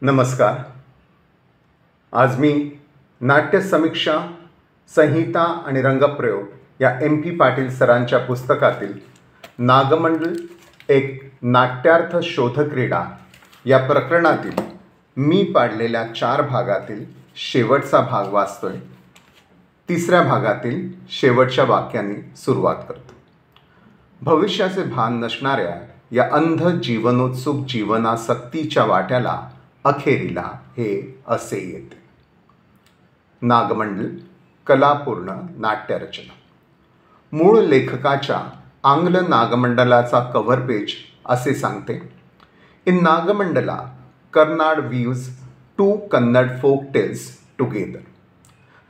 नमस्कार. आज मी नाट्य समीक्षा संहिता आणि रंगप्रयोग या MP पाटील सरांच्या पुस्तकातील नागमंडल एक नाट्यार्थ शोधक्रीडा या प्रकरणातील मी पाडलेल्या 4 भागातील शेवटचा भाग वाचतोय. तिसऱ्या भागातील शेवटच्या वाक्याने सुरुवात करतो. भविष्याचे भान नसणाऱ्या या अंध जीवनोत्सुक जीवनासक्तीच्या वाट्याला अखेरीला हे असे येते. नागमंडल कलापूर्ण नाट्यरचना. मूळ लेखकाच्या आंग्ल नागमंडलाचा कव्हर पेज असे सांगते, in Nagamandala Karnad weaves 2 Kannada folk tales together.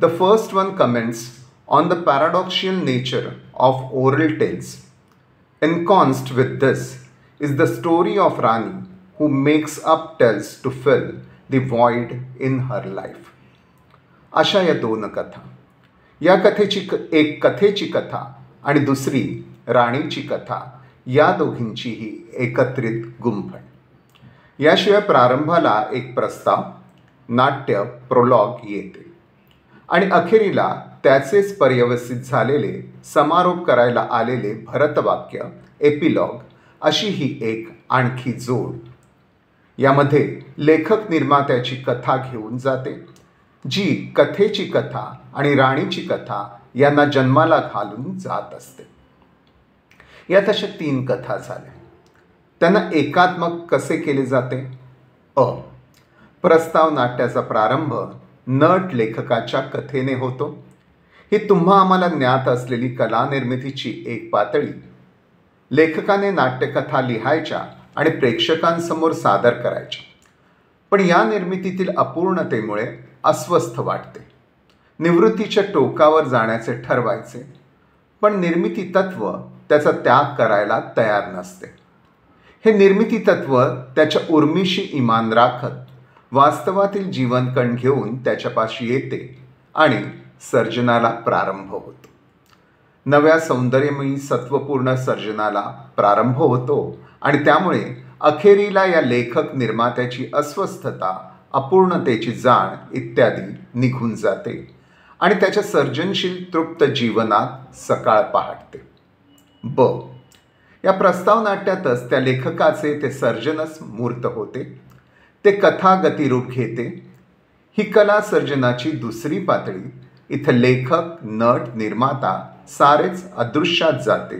The first one comments on the paradoxical nature of oral tales. Encompassed with this is the story of Rani who makes up tales to fill the void in her life. अशा या 2 कथा. या कथेची एक कथेची कथा आणि दुसरी राणीची कथा, या दोघींचीही एकत्रित गुंफण. याशिवाय प्रारंभाला एक प्रस्ताव, नाट्य प्रोलॉग येते आणि अखेरीला त्याचेच पर्यवसित झालेले समारोप करायला आलेले भरतवाक्य एपिलॉग, अशी ही एक आणखी जोड. यामध्ये लेखक निर्मात्याची कथा घेऊन जाते, जी कथेची कथा आणि राणीची कथा यांना जन्माला घालून जात असते. यात अशा 3 कथा झाल्या. त्यांना एकात्मक कसे केले जाते? प्रस्ताव नाट्याचा प्रारंभ नट लेखकाच्या कथेने होतो. ही तुम्हा आम्हाला ज्ञात असलेली कला निर्मितीची एक पातळी. लेखकाने नाट्यकथा लिहायच्या आणि प्रेक्षकांसमोर सादर करायच्या, पण या निर्मितीतील अपूर्णतेमुळे अस्वस्थ वाटते. निवृत्तीच्या टोकावर जाण्याचे ठरवायचे, पण निर्मिती तत्व त्याचा त्याग करायला तयार नसते. हे निर्मिती तत्व त्याच्या उर्मीशी इमान राखत वास्तवातील जीवनकण घेऊन त्याच्यापाशी येते आणि सर्जनाला प्रारंभ होतो. नव्या सौंदर्यमयी सत्वपूर्ण सर्जनाला प्रारंभ होतो आणि त्यामुळे अखेरीला या लेखक निर्मात्याची अस्वस्थता, अपूर्णतेची जाण इत्यादी निघून जाते आणि त्याच्या सर्जनशील तृप्त जीवनात सकाळ पहाटते. या प्रस्ताव नाट्यातच त्या लेखकाचे ते सर्जनच मूर्त होते. ते कथा गतिरूप घेते. ही कला सर्जनाची दुसरी पातळी. इथं लेखक, नट, निर्माता सारेच अदृश्यात जाते.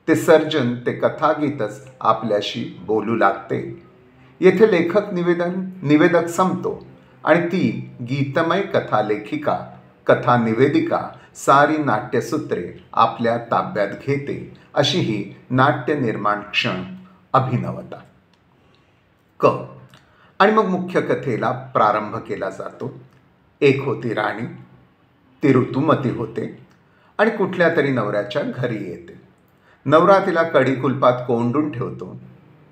ते सर्जन, ते कथागीतच आपल्याशी बोलू लागते. येथे लेखक निवेदक संपतो आणि ती गीतमय कथा लेखिका, कथा निवेदिका सारी नाट्यसूत्रे आपल्या ताब्यात घेते. अशी ही नाट्य निर्माण क्षण अभिनवता. आणि मग मुख्य कथेला प्रारंभ केला जातो. एक होती राणी. ती ऋतुमती होते आणि कुठल्या तरी नवऱ्याच्या घरी येते. नवरा तिला कढीकुलपात कोंडून ठेवतो.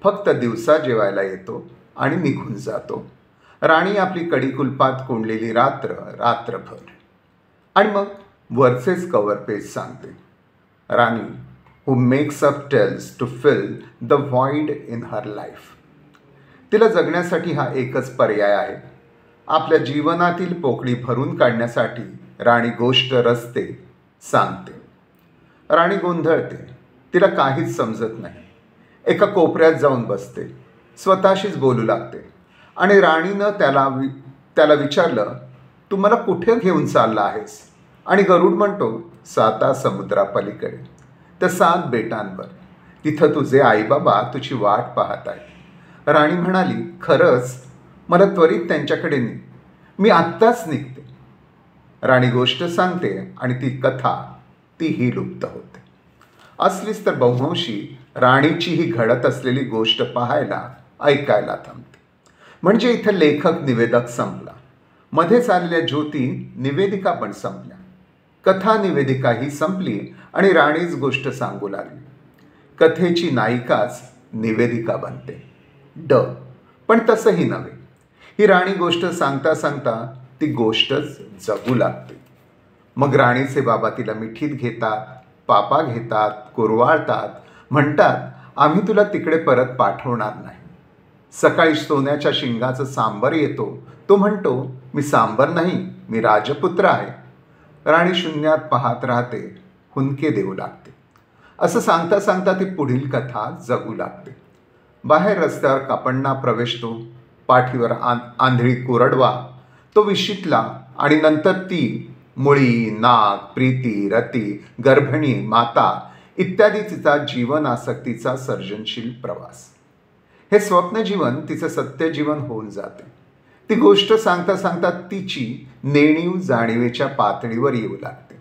फक्त दिवसा जेवायला येतो आणि निघून जातो. राणी आपली कढीकुलपात कोंडलेली रात्रभर. आणि मग वरचेच कव्हर पेज सांगते, राणी who makes up tales to fill the void in her life. तिला जगण्यासाठी हा एकच पर्याय आहे. आपल्या जीवनातील पोकळी भरून काढण्यासाठी राणी गोष्ट रचते, सांगते. राणी गोंधळते. तिला काहीच समजत नाही. एका कोपऱ्यात जाऊन बसते. स्वतःशीच बोलू लागते आणि राणीनं त्याला विचारलं, तू मला कुठे घेऊन चालला आहेस? आणि गरुड म्हणतो, 7 समुद्रापलीकडे, त्या 7 बेटांवर. तिथं तुझे आईबाबा तुझी वाट पाहत आहेत. राणी म्हणाली, खरंच? मला त्वरित त्यांच्याकडे ने. मी आत्ताच निघते. राणी गोष्ट सांगते आणि ती कथा तीही लुप्त होते. असलीच तर बहुंशी राणीची ही घडत असलेली गोष्ट पाहायला, ऐकायला थांबते. म्हणजे इथं लेखक निवेदक संपला. मध्ये चाललेल्या ज्योती निवेदिका पण संपल्या. कथा निवेदिकाही संपली आणि राणीच गोष्ट सांगू लागली. कथेची नायिकाच निवेदिका बनते. पण तसंही नव्हे. ही राणी गोष्ट सांगता सांगता ती गोष्टच जगू लागते. मग राणीचे बाबा तिला मिठीत घेतात, पापा घेतात, कुरवाळतात, म्हणतात, आम्ही तुला तिकडे परत पाठवणार नाही. सकाळी सोन्याच्या शिंगाचं सांबर येतो. तो म्हणतो, मी सांबर नाही, मी राजपुत्र आहे. राणी शून्यात पाहत राहते, हुंदके देऊ लागते. असं सांगता सांगता ती पुढील कथा जगू लागते. बाहेर रस्त्यावर कापण्णा प्रवेशतो. पाठीवर आंधळी कोरडवा. तो विशीतला आणि नंतर ती मुळी, नाग, प्रीती, रती, गर्भिणी, माता इत्यादी तिचा जीवन आसक्तीचा सर्जनशील प्रवास. हे स्वप्न जीवन तिचं सत्य जीवन होऊन जाते. ती गोष्ट सांगता सांगता तिची नेणीव जाणीवेच्या पातळीवर येऊ लागते.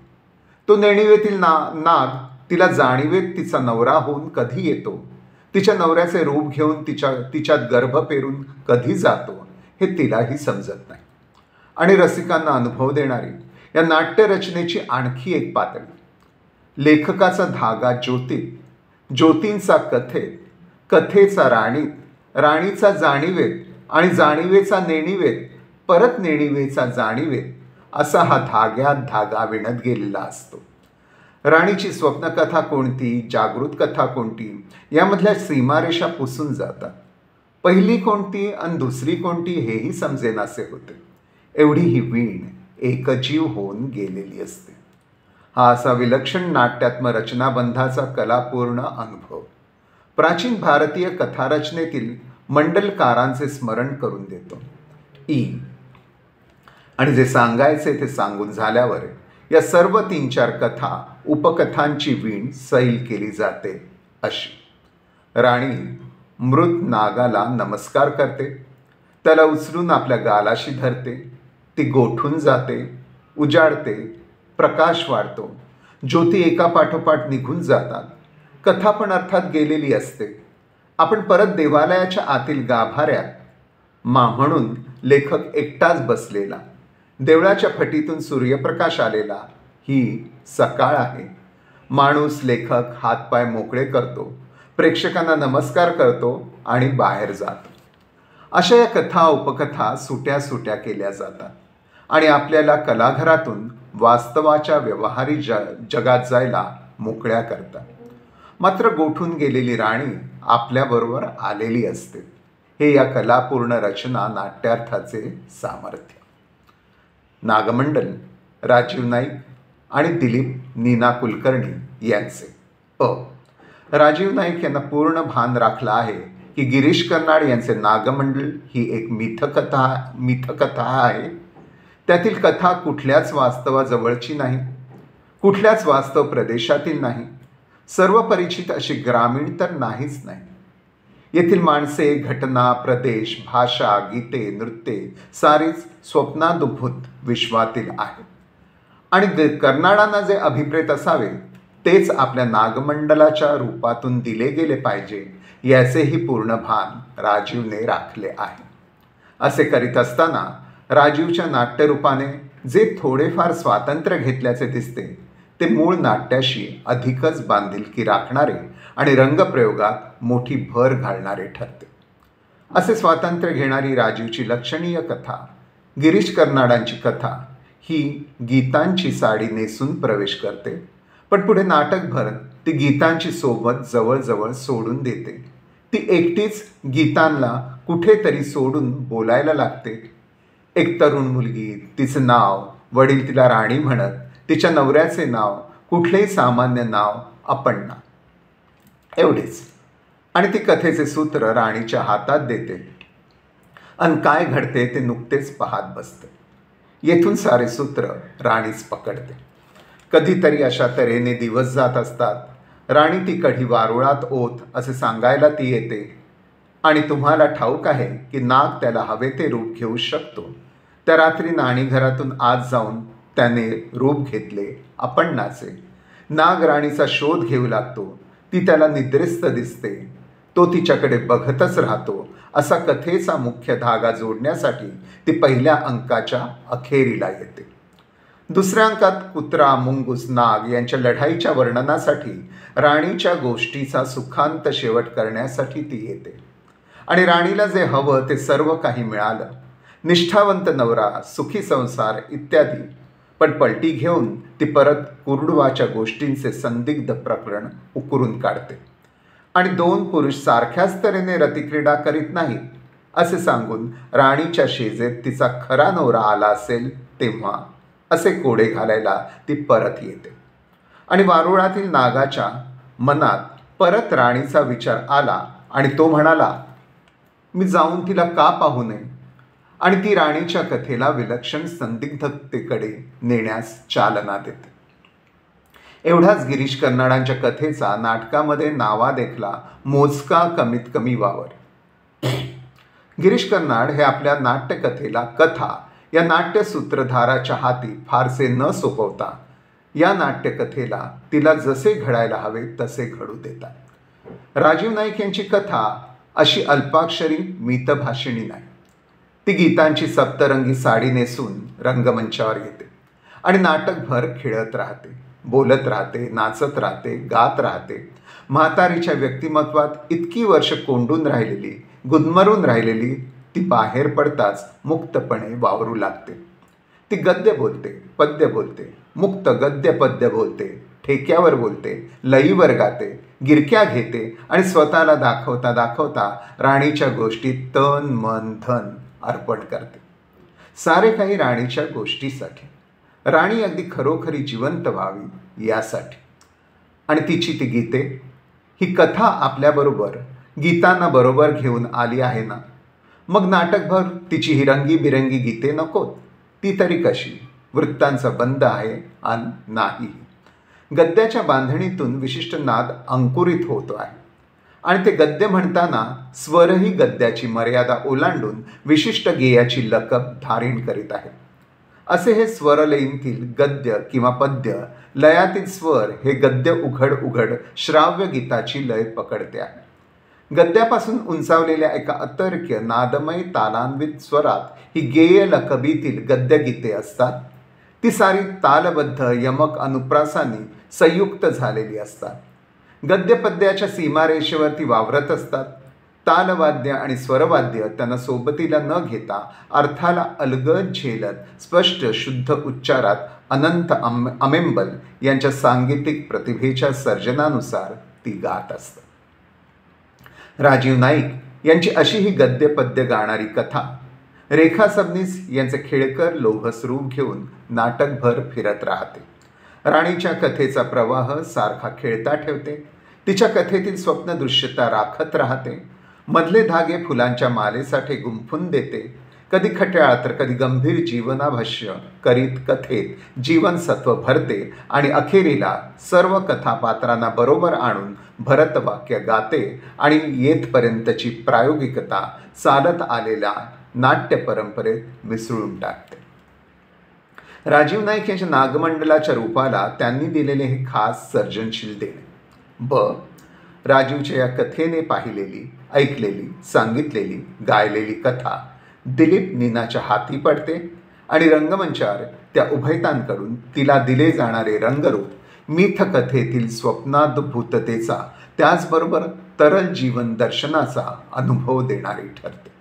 तो नेणीवेतील नाग तिला जाणीवेत तिचा नवरा होऊन कधी येतो, तिच्या नवऱ्याचे रूप घेऊन तिच्यात गर्भ पेरून कधी जातो, हे तिलाही समजत नाही. आणि रसिकांना अनुभव देणारी या नाट्यरचनेची आणखी एक पातळी. लेखकाचा धागा ज्योतीत, ज्योतींचा कथेत, कथेचा राणीत, राणीचा जाणीवेत आणि जाणीवेचा नेणीवेत, परत नेणीवेचा जाणीवेत, असा हा धाग्यात धागा विणत गेलेला असतो. राणीची स्वप्नकथा कोणती, जागृत कथा कोणती, यामधल्या सीमारेषा पुसून जातात. पहिली कोणती आणि दुसरी कोणती हेही समजेनासे होते. एवढी ही वीण एकजीव होऊन गेलेली असते. हा असा विलक्षण नाट्यात्म रचनाबंधाचा कलापूर्ण अनुभव प्राचीन भारतीय कथारचनेतील मंडलकारांचे स्मरण करून देतो. आणि जे सांगायचे ते सांगून झाल्यावर या सर्व 3-4 कथा उपकथांची वीण सैल केली जाते अशी. राणी मृत नागाला नमस्कार करते, त्याला उचलून आपल्या गालाशी धरते. ती गोठून जाते, उजाडते, प्रकाश वाढतो, ज्योती एकापाठोपाठ निघून जातात. कथा पण अर्थात गेलेली असते. आपण परत देवालयाच्या आतील गाभाऱ्यात म्हणून लेखक एकटाच बसलेला. देवळाच्या फटीतून सूर्यप्रकाश आलेला. ही सकाळ आहे. माणूस लेखक हातपाय मोकळे करतो, प्रेक्षकांना नमस्कार करतो आणि बाहेर जातो. अशा या कथा उपकथा सुट्या सुट्या केल्या जातात आणि आपल्याला कलाघरातून वास्तवाच्या व्यवहारी जगात जायला मोकळ्या करतात. मात्र गोठून गेलेली राणी आपल्याबरोबर आलेली असते. हे या कलापूर्ण रचना नाट्यार्थाचे सामर्थ्य. नागमंडल राजीव नाईक आणि दिलीप नीना कुलकर्णी यांचे. राजीव नाईक यांना पूर्ण भान राखलं आहे की गिरीश कर्नाड यांचे नागमंडल ही एक मिथकथा आहे. त्यातील कथा कुठल्याच वास्तवाजवळची नाही, कुठल्याच वास्तव प्रदेशातील नाही, सर्व परिचित अशी ग्रामीण तर नाहीच नाही. येथील माणसे, घटना, प्रदेश, भाषा, गीते, नृत्ये सारीच स्वप्नादुभूत विश्वातील आहेत. आणि कर्नाडांना जे अभिप्रेत असावे तेच आपल्या नागमंडलाच्या रूपातून दिले गेले पाहिजे याचेही पूर्ण भान राजीवने राखले आहे. असे करीत असताना राजीवच्या नाट्यरूपाने जे थोडेफार स्वातंत्र्य घेतल्याचे दिसते ते मूळ नाट्याशी अधिकच बांधिलकी राखणारे आणि रंगप्रयोगात मोठी भर घालणारे ठरते. असे स्वातंत्र्य घेणारी राजीवची लक्षणीय कथा, गिरीश कर्नाडांची कथा, ही गीतांची साडी नेसून प्रवेश करते, पण पुढे नाटकभर ती गीतांची सोबत जवळजवळ सोडून देते. ती एकटीच गीतांना कुठेतरी सोडून बोलायला लागते. एक तरुण मुलगी, तिचं नाव, वडील तिला राणी म्हणत, तिच्या नवऱ्याचे नाव, कुठलेही सामान्य नाव अपर्णा, एवढेच. आणि ती कथेचे सूत्र राणीच्या हातात देते आणि काय घडते ते नुकतेच पाहत बसते. येथून सारे सूत्र राणीच पकडते. कधीतरी अशा तऱ्हेने दिवस जात असतात. राणी ती कढी वारुळात ओत असे सांगायला ती येते. आणि तुम्हाला ठाऊक आहे की नाग त्याला हवे ते रूप घेऊ शकतो. त्या रात्री नाणी घरातून आत जाऊन त्याने रूप घेतले अपर्णाचे. नाग राणीचा शोध घेऊ लागतो. ती त्याला निद्रिस्त दिसते. तो तिच्याकडे बघतच राहतो. असा कथेचा मुख्य धागा जोडण्यासाठी ती पहिल्या अंकाच्या अखेरीला येते. दुसऱ्या अंकात कुत्रा, मुंगूस, नाग यांच्या लढाईच्या वर्णनासाठी, राणीच्या गोष्टीचा सुखांत शेवट करण्यासाठी ती येते. आणि राणीला जे हवं ते सर्व काही मिळालं. निष्ठावंत नवरा, सुखी संसार इत्यादी. पण पलटी घेऊन ती परत कुरुडवाच्या गोष्टींचे संदिग्ध प्रकरण उकरून काढते. आणि 2 पुरुष सारख्याच तऱ्हेने रतिक्रीडा करीत नाहीत. असे सांगून राणीच्या शेजेत तिचा खरा नवरा आला असेल तेव्हा असे कोडे घालायला ती परत येते. आणि वारुळातील नागाच्या मनात परत राणीचा विचार आला आणि तो म्हणाला, मी जाऊन तिला का पाहू नये, आणि ती राणीच्या कथेला विलक्षण संदिग्धतेकडे नेण्यास चालना देते. एवढाच गिरीश कर्नाडांच्या कथेचा नाटकामध्ये नावादेखला मोजका कमीत कमी वावर. गिरीश कर्नाड हे आपल्या नाट्यकथेला कथा या नाट्यसूत्रधाराच्या हाती फारसे न सोपवता या नाट्यकथेला तिला जसे घडायला हवे तसे घडू देतात. राजीव नाईक यांची कथा अशी अल्पाक्षरी मितभाषिणी नाही. ती गीतांची सप्तरंगी साडी नेसून रंगमंचावर येते आणि नाटकभर खेळत राहते, बोलत राहते, नाचत राहते, गात राहते. म्हातारीच्या व्यक्तिमत्वात इतकी वर्ष कोंडून राहिलेली, गुदमरून राहिलेली ती बाहेर पडताच मुक्तपणे वावरू लागते. ती गद्य बोलते, पद्य बोलते, मुक्त गद्य पद्य बोलते, ठेक्यावर बोलते, लईवर गाते, गिरक्या घेते आणि स्वतःला दाखवता दाखवता राणीच्या गोष्टीत तन मन धन अर्पण करते. सारे काही राणीच्या गोष्टीसाठी, राणी अगदी खरोखरी जिवंत व्हावी यासाठी. आणि तिची ती गीते, ही कथा आपल्याबरोबर गीतांना बरोबर घेऊन आली आहे ना. मग नाटकभर तिची ही रंगीबिरंगी गीते नकोत. ती तरी कशी? वृत्तांचा बंद आहे आणि नाही. गद्याच्या बांधणीतून विशिष्ट नाद अंकुरित होतो आहे आणि ते गद्य म्हणताना स्वरही गद्याची मर्यादा ओलांडून विशिष्ट गेयाची लकब धारण करीत आहे. असे हे स्वरलयींतील गद्य किंवा पद्य, लयातील स्वर हे गद्य उघड उघड श्राव्य गीताची लय पकडते आहे. गद्यापासून उंचावलेल्या एका अतर्क्य नादमय तालान्वित स्वरात ही गेय लकबीतील गद्यगीते असतात. ती सारी तालबद्ध यमक अनुप्रासांनी संयुक्त झालेली असतात. गद्यपद्याच्या सीमारेषेवरती वावरत असतात. तालवाद्य आणि स्वरवाद्य त्यांना सोबतीला न घेता अर्थाला अलगद झेलत स्पष्ट शुद्ध उच्चारात अनंत अमेंबल यांच्या सांगीतिक प्रतिभेच्या सर्जनानुसार ती गात असतात. राजीव नाईक यांची अशी ही गद्यपद्य गाणारी कथा रेखा सबनीस यांचे खेळकर लोभस रूप घेऊन नाटकभर फिरत राहते. राणीच्या कथेचा प्रवाह सारखा खेळता ठेवते. तिच्या कथेतील स्वप्नदृश्यता राखत राहते. मधले धागे फुलांच्या मालेसाठी गुंफून देते. कधी खट्याळ तर कधी गंभीर जीवनाभाष्य करीत कथेत जीवनसत्व भरते आणि अखेरीला सर्व कथापात्रांना बरोबर आणून भरतवाक्य गाते आणि येथपर्यंतची प्रायोगिकता चालत आलेल्या नाट्य परंपरेत मिसळून टाकते. राजीव नाईक यांच्या नागमंडलाच्या रूपाला त्यांनी दिलेले हे खास सर्जनशील देणे. राजीवच्या या कथेने पाहिलेली, ऐकलेली, सांगितलेली, गायलेली कथा दिलीप नीनाच्या हाती पडते आणि रंगमंचावर त्या उभयतांकडून तिला दिले जाणारे रंगरूप मिथकथेतील स्वप्नाद्भूततेचा त्याचबरोबर तरल जीवन दर्शनाचा अनुभव देणारी ठरते.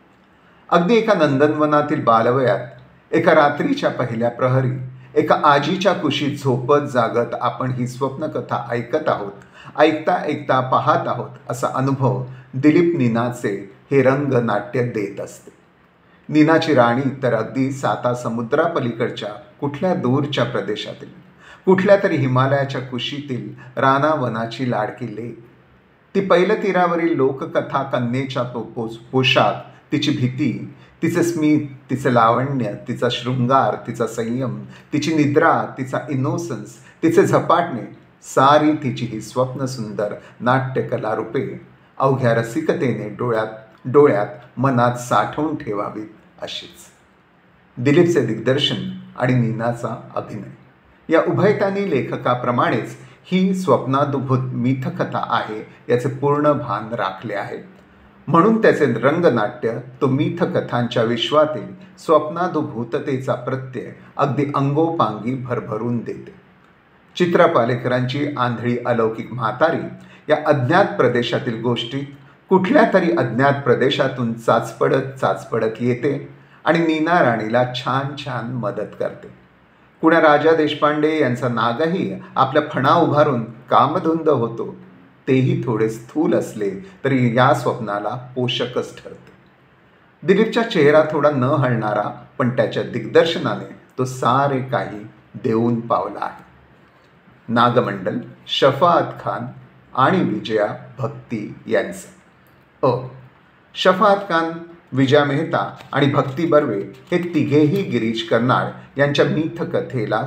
अगदी एका नंदनवनातील बालवयात एका रात्रीच्या पहिल्या प्रहरी एका आजीच्या कुशीत झोपत जागत आपण ही स्वप्नकथा ऐकत आहोत, ऐकता ऐकता पाहत आहोत असा अनुभव दिलीप नीनाचे हे रंगनाट्य देत असते. नीनाची राणी तर अगदी साता समुद्रापलीकडच्या कुठल्या दूरच्या प्रदेशातील, कुठल्या तरी हिमालयाच्या कुशीतील रानावनाची लाडकी लेक. ती पैलतीरावरील लोककथा कन्येच्या पोशाख, तिची भीती, तिचे स्मित, तिचे लावण्य, तिचा शृंगार, तिचा संयम, तिची निद्रा, तिचा इनोसन्स, तिचे झपाटणे, सारी तिची ही स्वप्नसुंदर नाट्यकला रूपे अवघ्या रसिकतेने डोळ्यात मनात साठवून ठेवावीत अशीच. दिलीपचे दिग्दर्शन आणि नीनाचा अभिनय या उभयतांनी लेखकाप्रमाणेच ही स्वप्नाद्भूत मिथकथा आहे याचे पूर्ण भान राखले आहे. म्हणून त्याचे रंगनाट्य तो मिथकथांच्या विश्वातील स्वप्नाद्भूततेचा प्रत्यय अगदी अंगोपांगी भरभरून देते. चित्रा पालेकरांची आंधळी अलौकिक म्हातारी या अज्ञात प्रदेशातील गोष्टीत कुठल्या तरी अज्ञात प्रदेशातून चाचपडत येते आणि नीना राणीला छान छान मदत करते. कुण्या राजा देशपांडे यांचा नागही आपल्या फणा उभारून कामधुंद होतो. तेही थोडे स्थूल असले तरी या स्वप्नाला पोषकच ठरते. दिलीपचा चेहरा थोडा न हलणारा, पण त्याच्या दिग्दर्शनाने तो सारे काही देऊन पावला आहे. नागमंडल, शफाअत खान आणि विजया भक्ती यांचं. शफाअत खान, विजया मेहता आणि भक्ती बर्वे हे तिघेही गिरीश कर्नाड यांच्या मिथकथेला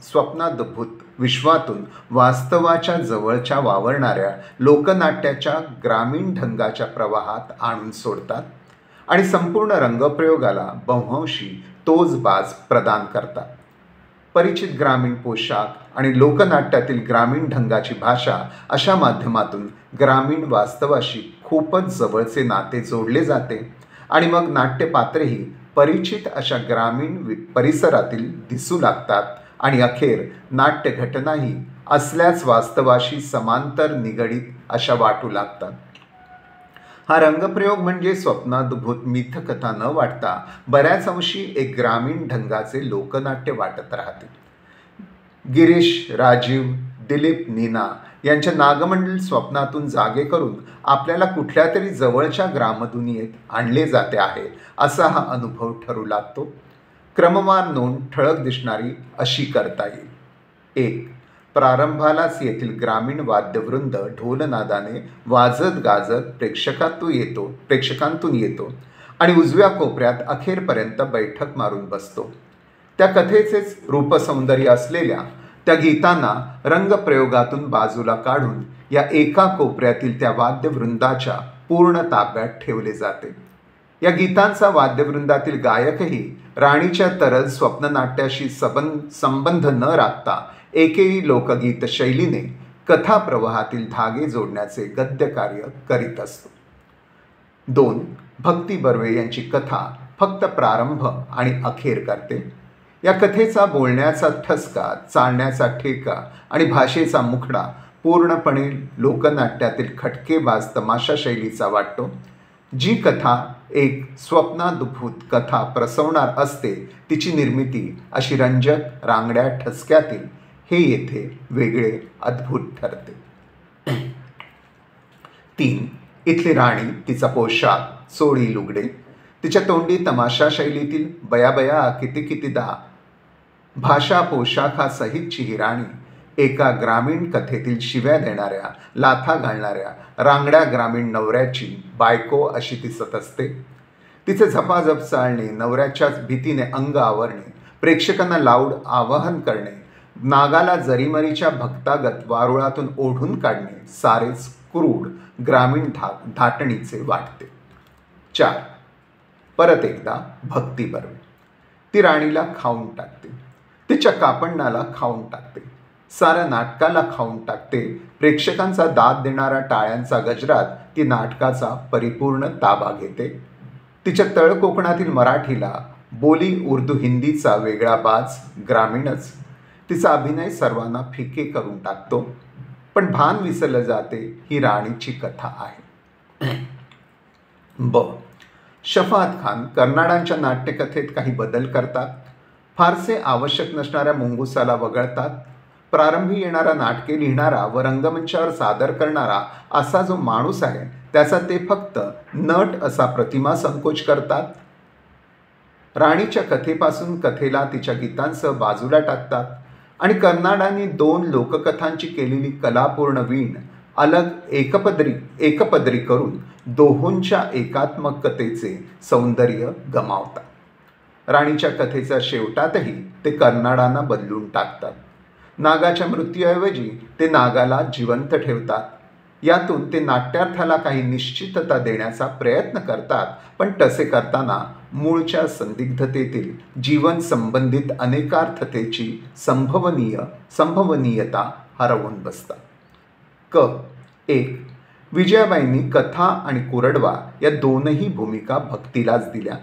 स्वप्नाद्भुत विश्वातून वास्तवाच्या जवळच्या वावरणाऱ्या लोकनाट्याच्या ग्रामीण ढंगाच्या प्रवाहात आणून सोडतात आणि संपूर्ण रंगप्रयोगाला बव्हंशी तोच बाज प्रदान करतात. परिचित ग्रामीण पोशाख आणि लोकनाट्यातील ग्रामीण ढंगाची भाषा अशा माध्यमातून ग्रामीण वास्तवाशी खूपच जवळचे नाते जोडले जाते आणि मग नाट्यपात्रेही परिचित अशा ग्रामीण परिसरातील दिसू लागतात आणि अखेर नाट्यघटनाही असल्याच वास्तवाशी समांतर निगडीत अशा वाटू लागतात. हा रंगप्रयोग म्हणजे स्वप्नाद्भुत मिथकथा न वाटता बऱ्याच अंशी एक ग्रामीण ढंगाचे लोकनाट्य वाटत राहते. गिरीश, राजीव, दिलीप, नीना यांच्या नागमंडल स्वप्नातून जागे करून आपल्याला कुठल्या तरी जवळच्या ग्रामदुनियेत आणले जाते आहे असा हा अनुभव ठरू लागतो. क्रमवार नोंद ठळक दिसणारी अशी करता येईल. 1. प्रारंभालाच येथील ग्रामीण वाद्यवृंद ढोलनादाने वाजत गाजत प्रेक्षकांतून येतो आणि उजव्या कोपऱ्यात अखेरपर्यंत बैठक मारून बसतो. त्या कथेचेच रूपसौंदर्य असलेल्या त्या गीतांना रंगप्रयोगातून बाजूला काढून या एका कोपऱ्यातील त्या वाद्यवृंदाच्या पूर्ण ताब्यात ठेवले जाते. या गीतांचा वाद्यवृंदातील गायकही राणीच्या तरल स्वप्ननाट्याशी संबंध न राखता एकेरी लोकगीत शैलीने कथा प्रवाहातील धागे जोडण्याचे गद्यकार्य करीत असतो. 2. भक्ती बर्वे यांची कथा फक्त प्रारंभ आणि अखेर करते. या कथेचा बोलण्याचा ठसका, चालण्याचा ठेका आणि भाषेचा मुखडा पूर्णपणे लोकनाट्यातील खटकेबाज तमाशा शैलीचा वाटतो. जी कथा एक स्वप्नाद्भुत कथा प्रसवणार असते तिची निर्मिती अशी रंजक रांगड्या ठसक्यातील हे येथे वेगळे अद्भुत ठरते. 3. इथली राणी, तिचा पोशाख, चोळी लुगडे, तिच्या तोंडी तमाशा शैलीतील बयाबया कितीदा भाषा पोशाखासहितची ही राणी एका ग्रामीण कथेतील शिव्या देणाऱ्या, लाथा घालणाऱ्या रांगड्या ग्रामीण नवऱ्याची बायको अशी दिसत असते. तिचे झपाझप चालणे, नवऱ्याच्याच भीतीने अंग आवरणे, प्रेक्षकांना लाऊड आवाहन करणे, नागाला जरीमरीच्या भक्तागत वारुळातून ओढून काढणे सारेच क्रूड ग्रामीण धाटणीचे वाटते. 4. परत एकदा भक्ती बर्वे. ती राणीला खाऊन टाकते, तिच्या कापडणाला खाऊन टाकते, साऱ्या नाटकाला खाऊन टाकते. प्रेक्षकांचा दाद देणारा टाळ्यांचा गजरात ती नाटकाचा परिपूर्ण ताबा घेते. तिच्या तळकोकणातील मराठीला, बोली उर्दू हिंदीचा वेगळा बाज ग्रामीणच. तिचा अभिनय सर्वांना फिके करून टाकतो, पण भान विसरलं जाते ही राणीची कथा आहे. शफाअत खान कर्नाडांच्या नाट्यकथेत काही बदल करतात. फारसे आवश्यक नसणाऱ्या मुंगुसाला वगळतात. प्रारंभी येणारा नाटके लिहिणारा व रंगमंचावर सादर करणारा असा जो माणूस आहे त्याचा ते फक्त नट असा प्रतिमा संकोच करतात. राणीच्या कथेपासून कथेला तिच्या गीतांसह बाजूला टाकतात आणि कर्नाडांनी 2 लोककथांची केलेली कलापूर्ण वीण अलग एकपदरी करून दोहोंच्या एकात्मकतेचे सौंदर्य गमावतात. राणीच्या कथेच्या शेवटातही ते कर्नाडांना बदलून टाकतात. नागाच्या मृत्यूऐवजी ते नागाला जिवंत ठेवतात. यातून ते नाट्यार्थाला काही निश्चितता देण्याचा प्रयत्न करतात, पण तसे करताना मूळच्या संदिग्धतेतील जीवन संबंधित अनेकार्थतेची संभवनीयता हरवून बसतात. 1. विजयाबाईंनी कथा आणि कुरडवा या दोनही भूमिका भक्तीलाच दिल्या.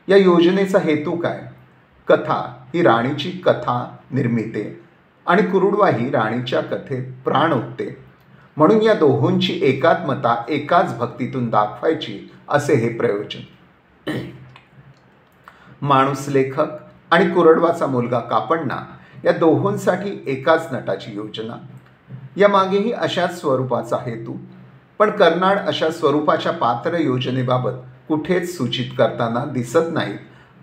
या योजनेचा हेतू काय? कथा ही राणीची कथा निर्मिते आणि कुरुडवा ही राणीच्या कथेत प्राण ओतते. म्हणून या दोहोंची एकात्मता एकाच भक्तीतून दाखवायची असे हे प्रयोजन. माणूस लेखक आणि कुरडवाचा मुलगा कापण्णा या दोहोंसाठी एकाच नटाची योजना. या मागेही अशाच स्वरूपाचा हेतू, पण कर्नाड अशा स्वरूपाच्या पात्र योजनेबाबत कुठेच सूचित करताना दिसत नाहीत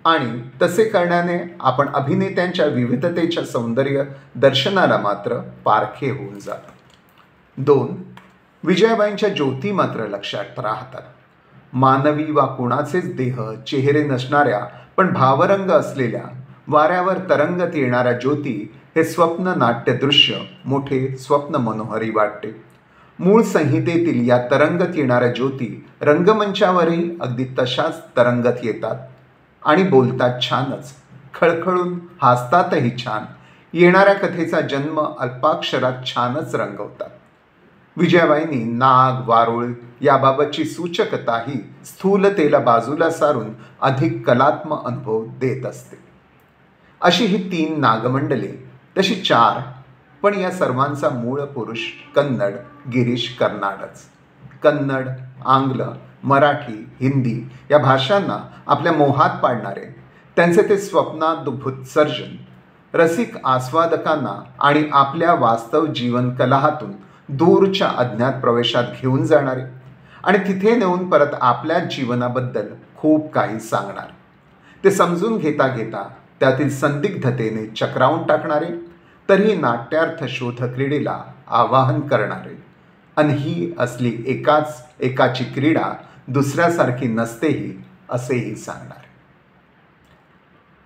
आणि तसे करण्याने आपण अभिनेत्यांच्या विविधतेच्या सौंदर्य दर्शनाला मात्र पारखे होऊन जातो. 2. विजयाबाईंच्या ज्योती मात्र लक्षात राहतात. मानवी वा कुणाचेच देह चेहरे नसणाऱ्या पण भावरंग असलेल्या वाऱ्यावर तरंगत येणाऱ्या ज्योती हे स्वप्न नाट्यदृश्य मोठे स्वप्न मनोहरी वाटते. मूळ संहितेतील या तरंगत येणाऱ्या ज्योती रंगमंचावरही अगदी तशाच तरंगत येतात आणि बोलतात छानच, खळखळून हसतातही छान, येणाऱ्या कथेचा जन्म अल्पाक्षरात छानच रंगवतात. विजयाबाईंनी नाग वारुळ याबाबतची सूचकताही स्थूलतेला बाजूला सारून अधिक कलात्मक अनुभव देत असते. अशी ही 3 नागमंडले, तशी 4, पण या सर्वांचा मूळ पुरुष कन्नड गिरीश कर्नाडच. कन्नड, आंग्ल, मराठी, हिंदी या भाषांना आपल्या मोहात पाडणारे, त्यांचे ते स्वप्नाद्भुत सर्जन, रसिक आस्वादकांना आणि आपल्या वास्तव जीवन कलाहातून दूरच्या अज्ञात प्रवेशात घेऊन जाणारे आणि तिथे नेऊन परत आपल्या जीवनाबद्दल खूप काही सांगणारे, ते समजून घेता घेता त्यातील संदिग्धतेने चक्रावून टाकणारे, तरीही नाट्यार्थ शोध क्रीडेला आवाहन करणारे, आणि ही असली एकाची क्रीडा दुसऱ्यासारखी नसतेही असेही सांगणारे.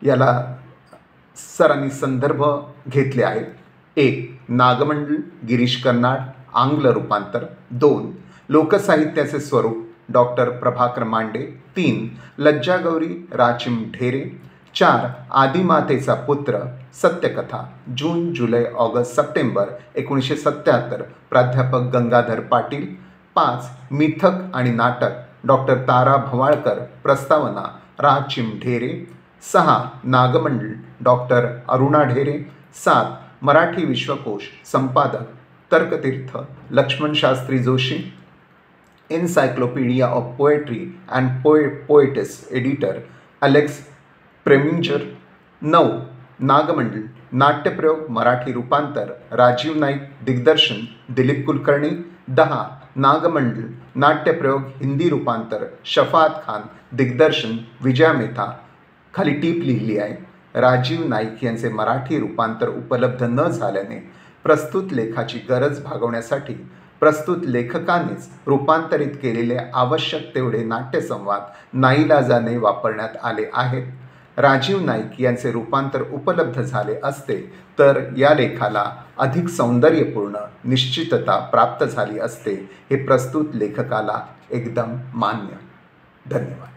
याला सरांनी संदर्भ घेतले आहेत. 1. नागमंडल गिरीश कर्नाड आंग्ल रूपांतर. 2. लोकसाहित्याचे स्वरूप डॉक्टर प्रभाकर मांडे. 3. लज्जागौरी राचिम ढेरे. 4. आदिमातेचा पुत्र सत्यकथा जून जुलै ऑगस्ट सप्टेंबर 1977 प्राध्यापक गंगाधर पाटील. 5. मिथक आणि नाटक डॉक्टर तारा भवाळकर प्रस्तावना राचिम ढेरे. 6. नागमंडल डॉक्टर अरुणा ढेरे. 7. मराठी विश्वकोश संपादक Tarkatirtha Laxman Shastri Joshi. Encyclopedia of poetry and poets editor Alex Preminger. 9. Nagamandala नाट्यप्रयोग मराठी रूपांतर राजीव नाईक. दिग्दर्शन दिलीप कुलकर्णी. 10. नागमंडल नाट्यप्रयोग हिंदी रूपांतर शफात खान. दिग्दर्शन विजया मेहता. खाली टीप लिहिली आहे. राजीव नाईक यांचे मराठी रूपांतर उपलब्ध न झाल्याने प्रस्तुत लेखाची गरज भागवण्यासाठी प्रस्तुत लेखकानेच रूपांतरित केलेले आवश्यक तेवढे नाट्यसंवाद नाईलाजाने वापरण्यात आले आहेत. राजीव नाईक यांचे रूपांतर उपलब्ध झाले असते तर या लेखाला अधिक सौंदर्यपूर्ण निश्चितता प्राप्त झाली असते, हे प्रस्तुत लेखकाला एकदम मान्य. धन्यवाद.